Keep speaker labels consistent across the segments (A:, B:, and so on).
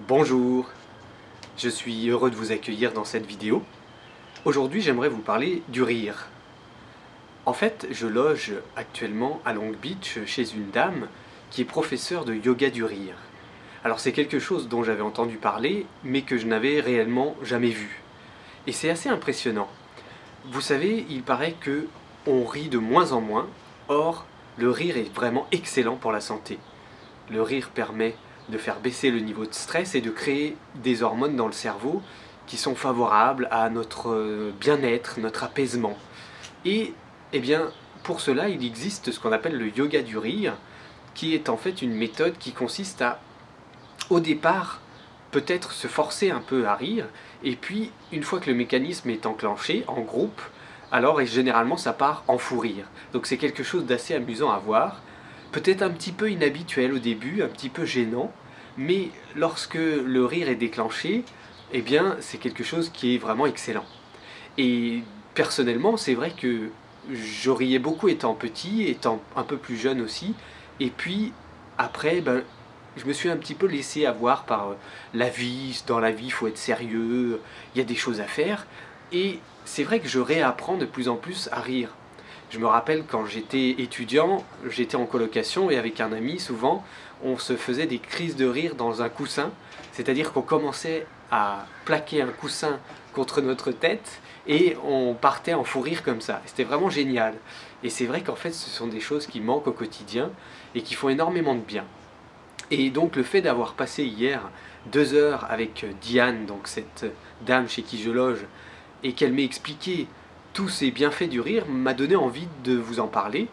A: Bonjour, je suis heureux de vous accueillir dans cette vidéo. Aujourd'hui, j'aimerais vous parler du rire. En fait, je loge actuellement à Long Beach chez une dame qui est professeure de yoga du rire. Alors c'est quelque chose dont j'avais entendu parler, mais que je n'avais réellement jamais vu. Et c'est assez impressionnant. Vous savez, il paraît que on rit de moins en moins, or le rire est vraiment excellent pour la santé. Le rire permet de faire baisser le niveau de stress et de créer des hormones dans le cerveau qui sont favorables à notre bien-être, notre apaisement. Et eh bien, pour cela, il existe ce qu'on appelle le yoga du rire, qui est en fait une méthode qui consiste à, au départ, peut-être se forcer un peu à rire, et puis, une fois que le mécanisme est enclenché, en groupe, alors et généralement ça part en fou rire. Donc c'est quelque chose d'assez amusant à voir, peut-être un petit peu inhabituel au début, un petit peu gênant, mais lorsque le rire est déclenché, eh bien c'est quelque chose qui est vraiment excellent. Et personnellement, c'est vrai que je riais beaucoup étant petit, étant un peu plus jeune aussi, et puis après, je me suis un petit peu laissé avoir par la vie. Dans la vie, il faut être sérieux, il y a des choses à faire, et c'est vrai que je réapprends de plus en plus à rire. Je me rappelle quand j'étais étudiant, j'étais en colocation et avec un ami, souvent, on se faisait des crises de rire dans un coussin, c'est-à-dire qu'on commençait à plaquer un coussin contre notre tête et on partait en fou rire comme ça. C'était vraiment génial. Et c'est vrai qu'en fait, ce sont des choses qui manquent au quotidien et qui font énormément de bien. Et donc le fait d'avoir passé hier 2 heures avec Diane, donc cette dame chez qui je loge, et qu'elle m'ait expliqué tous ces bienfaits du rire, m'a donné envie de vous en parler.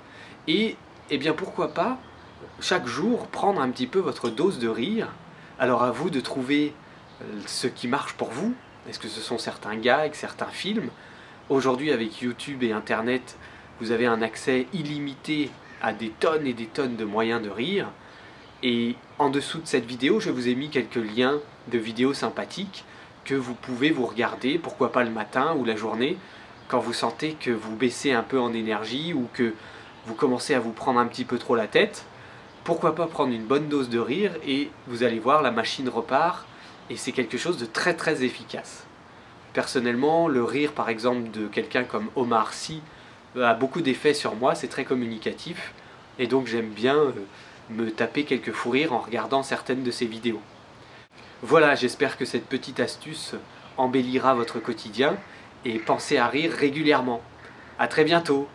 A: Et eh bien pourquoi pas, chaque jour, prendre un petit peu votre dose de rire. Alors à vous de trouver ce qui marche pour vous. Est-ce que ce sont certains gags, certains films? Aujourd'hui avec YouTube et Internet, vous avez un accès illimité à des tonnes et des tonnes de moyens de rire. Et en dessous de cette vidéo, je vous ai mis quelques liens de vidéos sympathiques que vous pouvez vous regarder, pourquoi pas le matin ou la journée, quand vous sentez que vous baissez un peu en énergie ou que vous commencez à vous prendre un petit peu trop la tête. Pourquoi pas prendre une bonne dose de rire et vous allez voir, la machine repart et c'est quelque chose de très très efficace. Personnellement, le rire par exemple de quelqu'un comme Omar Sy a beaucoup d'effets sur moi, c'est très communicatif et donc j'aime bien me taper quelques fous rires en regardant certaines de ses vidéos. Voilà, j'espère que cette petite astuce embellira votre quotidien et pensez à rire régulièrement. A très bientôt!